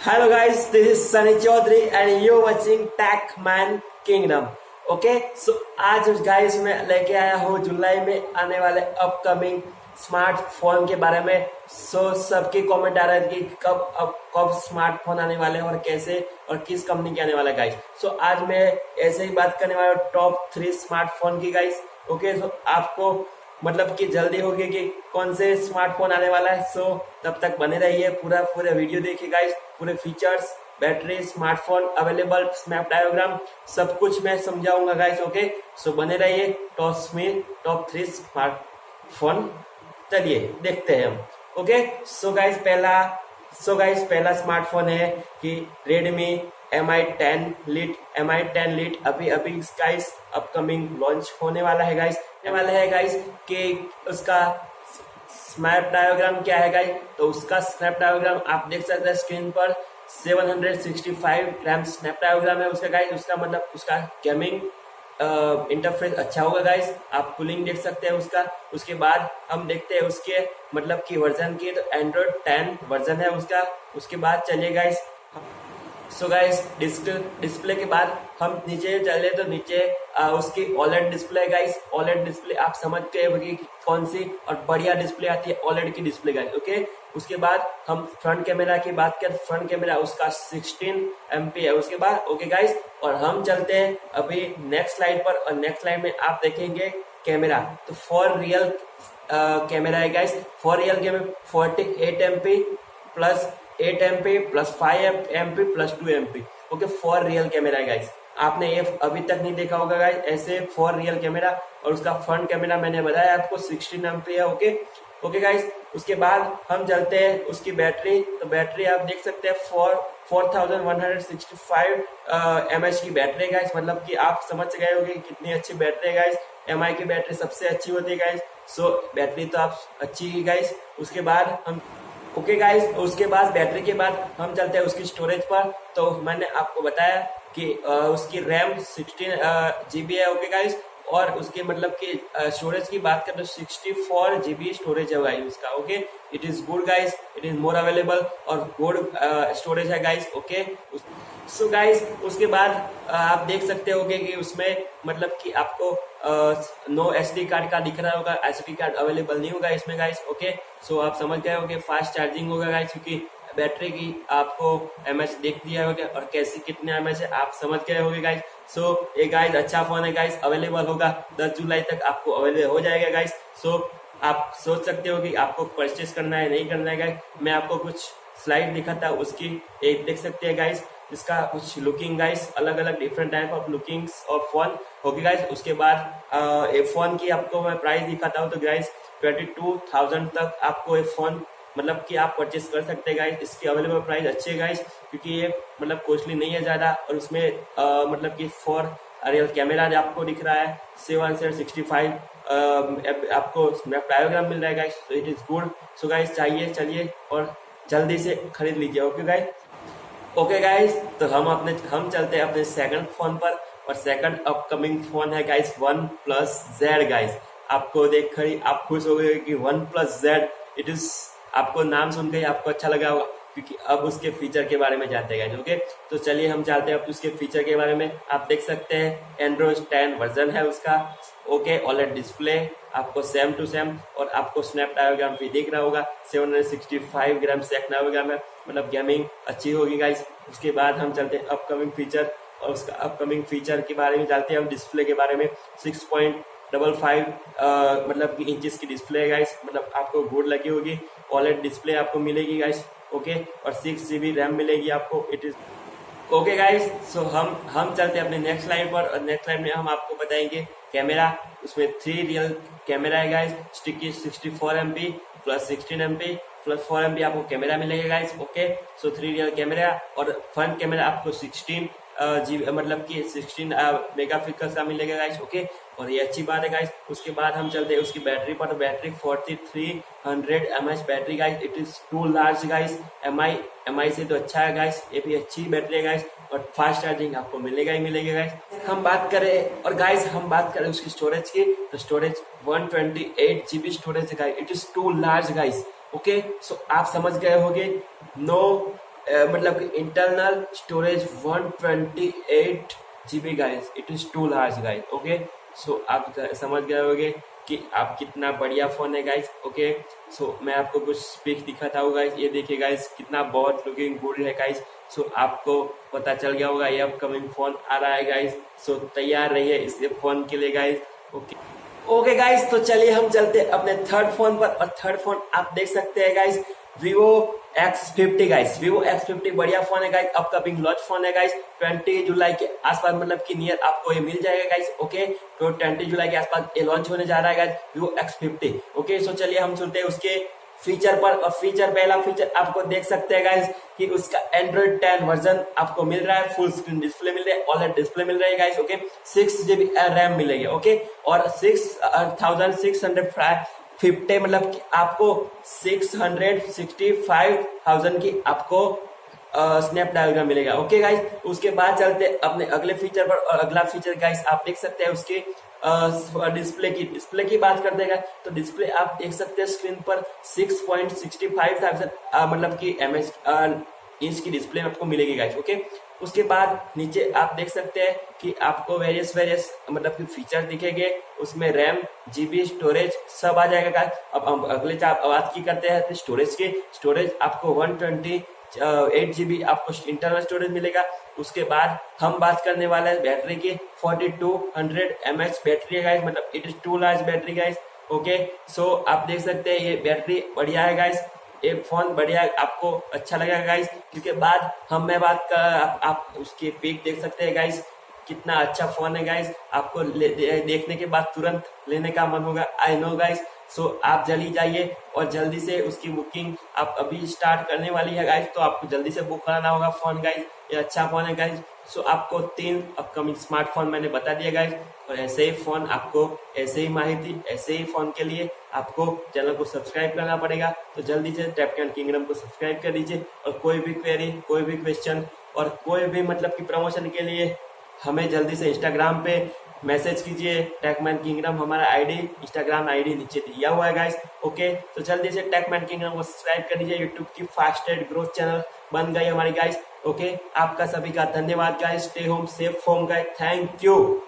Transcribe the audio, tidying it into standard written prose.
Hello guys, this is Sunny Chaudhary and you're watching Techman Kingdom. Okay so आज guys मैं लेके आया हूँ जुलाई में आने वाले अपकमिंग स्मार्टफोन के बारे में। सबके कमेंट आ रहे थे कि कब स्मार्टफोन आने वाले हैं और कैसे और किस कंपनी के आने वाला गाइस। आज मैं ऐसे ही बात करने वाला हूँ टॉप 3 स्मार्टफोन की गाइस। ओके सो आपको मतलब कि जल्दी होगी कि कौन से स्मार्टफोन आने वाला है। तब तक बने रहिए, पूरा वीडियो देखिए गाइस। पूरे features, battery, smartphone available, snap diagram सब कुछ मैं समझाऊंगा गाइस। ओके सो बने रहिए। टॉप 3 स्मार्टफोन चलिए देखते हैं हम। ओके सो गाइस पहला स्मार्टफोन है कि रेडमी Mi 10 लीट अभी गाइस अपकमिंग लॉन्च होने वाला है गाइस। कि उसका स्नैप डायग्राम क्या है गाइस। तो उसका स्नैप डायग्राम आप देख सकते हैं स्क्रीन पर। 765 ग्राम स्नैप डायग्राम है उसका गाइस। उसका मतलब उसका गेमिंग इंटरफेस अच्छा होगा गाइस। आप कूलिंग देख सकते हैं उसका। उसके बाद हम देखते हैं उसके मतलब की वर्जन की। तो एंड्रॉइड 10 वर्जन है उसका। उसके बाद चलिए गाइस। गाइस डिस्प्ले के बाद हम नीचे चले तो नीचे उसकी OLED display guys. OLED display आप समझ गए होगी कौन सी और बढ़िया डिस्प्ले आती है OLED की डिस्प्ले गाइस। ओके उसके बाद हम फ्रंट कैमरा की बात करें। फ्रंट कैमरा उसका 16 MP है उसके बाद। ओके गाइस और हम चलते हैं अभी नेक्स्ट स्लाइड पर। और नेक्स्ट स्लाइड में आप देखेंगे कैमरा। तो फॉर रियल कैमरा है guys. For real camera 48 MP plus 8 MP plus 5 MP plus 2 MP। Okay for real camera है गाइस। आपने ये अभी तक नहीं देखा होगा गाइस ऐसे फॉर रियल कैमरा। और उसका फ्रंट कैमरा मैंने बताया आपको 16 MP है। ओके गाइस उसके बाद हम चलते हैं उसकी बैटरी। तो बैटरी आप देख सकते हैं 4165 mAh की बैटरी है गाइस। मतलब कि आप समझ गए होंगे कितनी अच्छी बैटरी है गाइस। MI की बैटरी सबसे अच्छी होती है गाइस। बैटरी तो आप अच्छी ही गाइस। उसके बाद हम ओके गाइस उसके बाद बैटरी के बाद हम चलते हैं उसकी स्टोरेज पर। तो मैंने आपको बताया कि उसकी रैम 16 GB है। ओके गाइस और उसके मतलब कि स्टोरेज की बात करें तो 64 GB स्टोरेज है गाइस उसका। Okay it is good guys, it is more available और गुड स्टोरेज है गाइस। ओके गाइस उसके बाद आप देख सकते होगे कि उसमें मतलब कि आपको नो SD कार्ड का दिख रहा होगा। SD कार्ड अवेलेबल नहीं होगा इसमें गाइस। ओके आप समझ गए होगे फास्ट चार्जिंग होगा गाइस। क्योंकि बैटरी की आपको mAh देख दिया होगा और कैसे कितने mAh है आप समझ गए होगे गाइस। ये गाइस अच्छा फोन है गाइस। अवेलेबल होगा 10 जुलाई तक आपको अवेलेबल हो जाएगा गाइस। आप सोच सकते हो कि आपको परचेस करना है नहीं करना है गाइस। मैं आपको कुछ स्लाइड दिखाता हूँ उसकी। एक देख सकते हैं गाइस इसका कुछ लुकिंग गाइस, अलग अलग different type of lookings of phone. Okay guys उसके बाद एक फोन की आपको मैं प्राइस दिखाता हूँ। तो गाइस 22,000 तक आपको ये फोन मतलब कि आप परचेस कर सकते हैं गाइस। इसकी अवेलेबल प्राइस अच्छी है गाइस क्योंकि ये मतलब कॉस्टली नहीं है ज्यादा। और उसमें मतलब कि फॉर रियल कैमरा आपको दिख रहा है 765 आपको स्नैप डायग्राम मिल रहा है guys. It is good. Guys चाहिए चलिए और जल्दी से खरीद लीजिए। ओके गाइस तो हम चलते हैं अपने सेकंड फोन पर। और सेकंड अपकमिंग फोन है गाइस OnePlus Z गाइस। आपको देख कर आप खुश हो गए कि OnePlus Z इट इज आपको नाम सुन के आपको अच्छा लगा होगा क्योंकि अब उसके फीचर के बारे में जानते हैं गाइस। ओके तो चलिए हम जानते हैं अब उसके फीचर के बारे में। आप देख सकते हैं एंड्रॉइड 10 वर्जन है उसका। ओके OLED डिस्प्ले आपको सेम टू सेम और आपको स्नैप डायग्राम भी दिख रहा होगा। 765 ग्राम स्नैप डायग्राम है मतलब गेमिंग अच्छी होगी गाइस। उसके बाद हम चलते हैं अपकमिंग फीचर। और उसका अपकमिंग फीचर के बारे में जानते हैं हम। डिस्प्ले के बारे में 6.55 मतलब कि इंचेस की डिस्प्ले है गाइस। मतलब आपको गुड लगी होगी। OLED डिस्प्ले आपको मिलेगी गाइस। ओके और 6 GB रैम मिलेगी आपको। इट इज ओके गाइस हम चलते हैं अपने नेक्स्ट स्लाइड पर। और नेक्स्ट स्लाइड में हम आपको बताएंगे कैमरा। उसमें 3 रियल कैमरा है guys. Sticky 64 MP plus 16 MP plus 4 MP आपको कैमरा मिलेगा गाइस। ओके 3 रियल कैमरा और फ्रंट कैमरा आपको 16 GB मतलब कि 16 मेगापिक्सल का मिलेगा गाइस। ओके और ये अच्छी बात है गाइस। उसके बाद हम चलते हैं उसकी बैटरी पर। Battery 4300 mAh battery guys. It is too large guys. MI से तो अच्छा है गाइस। ये भी अच्छी बैटरी है गाइस और फास्ट चार्जिंग आपको मिलेगा ही मिलेगा गाइस। हम बात करें उसकी स्टोरेज की। तो स्टोरेज 128 GB स्टोरेज है guys. It is too large guys. Okay आप समझ गए होंगे नो मतलब कि internal storage 128 GB guys, it is too large guys. Okay, so आप समझ गए होंगे कि आप कितना बढ़िया फोन है गाइस। ओके, सो मैं आपको कुछ पिक दिखाता हूँ गाइस, ये देखिए गाइस कितना बहुत लुकिंग गुड है गाइस। सो आपको पता चल गया होगा ये अपकमिंग फोन आ रहा है गाइस। सो तैयार रहिए इस फोन के लिए गाइस। ओके ओके गाइस, तो चलिए हम चलते हैं अपने थर्ड फोन पर। और थर्ड फोन आप देख सकते हैं guys, Vivo X50 guys. Vivo X50 बढ़िया फोन है गाइस, अपकमिंग लॉन्च फोन है गाइस। 20 जुलाई के आसपास मतलब कि नियर आपको ये मिल जाएगा गाइस। ओके, तो 20 जुलाई के आसपास ये लॉन्च होने जा रहा है गाइस, Vivo X50। ओके, सो चलिए हम सुनते हैं उसके फीचर पर। और फीचर, पहला फीचर आपको देख सकते हैं गाइस कि उसका Android 10 वर्जन आपको मिल रहा है, फुल स्क्रीन डिस्प्ले मिल रहा है, OLED डिस्प्ले मिल रहा है गाइस। ओके, 6 GB रैम मिलेगी। ओके, और 6650 मतलब कि आपको 665,000 की आपको स्नैपड्रैगन मिलेगा। ओके गाइस, उसके बाद चलते अपने अगले फीचर पर। और अगला फीचर गाइस आप देख सकते हैं उसके डिस्प्ले की बात करते हैं तो डिस्प्ले आप देख सकते हैं स्क्रीन पर 6.65,000 मतलब कि इंच की डिस्प्ले आपको मिलेगी गाइस। ओके, उसके बाद नीचे आप देख सकते हैं कि आपको वेरियस मतलब कि फीचर दिखेंगे, उसमें रैम, GB, स्टोरेज सब आ जाएगा गाइस। अब हम अगले बात की करते हैं स्टोरेज की। स्टोरेज आपको 128 GB आपको इंटरनल स्टोरेज मिलेगा। उसके बाद हम बात करने वाले हैं बैटरी की। 4200 mAh बैटरी है गाइस, मतलब it is too large battery guys. Okay, so आप देख सकते हैं ये बैटरी बढ़िया है गाइस, ये फोन बढ़िया आपको अच्छा लगेगा गाइस। क्योंकि बाद मैं बात कर आप उसकी पिक देख सकते हैं गाइस, कितना अच्छा फोन है गाइस। आपको देखने के बाद तुरंत लेने का मन होगा, आई नो गाइस। सो आप जल्दी जाइए और जल्दी से उसकी बुकिंग आप अभी स्टार्ट करने वाली है गाइस, तो आपको जल्दी से बुक कराना होगा फोन गाइस। ये अच्छा फोन है गाइस। सो आपको 3 अपकमिंग स्मार्टफोन मैंने बता दिया गाइस। और ऐसे ही फोन आपको, ऐसे ही माहिती, ऐसे ही फोन के लिए आपको चैनल को सब्सक्राइब करना पड़ेगा। तो जल्दी से टेक किंगडम को सब्सक्राइब कर दीजिए। और कोई भी क्वेरी, कोई भी क्वेश्चन और कोई भी मतलब कि प्रमोशन के लिए हमें जल्दी से इंस्टाग्राम पे मैसेज कीजिए। टेकमैन किंगडम हमारा आईडी, इंस्टाग्राम आईडी नीचे दिया हुआ है गाइस। ओके, तो जल्दी से टेकमैन किंगडम को सब्सक्राइब कर दीजिए। यूट्यूब की फास्टेस्ट ग्रोथ चैनल बन गई हमारी गाइस। ओके, आपका सभी का धन्यवाद guys. Stay home, safe home guys. Thank you.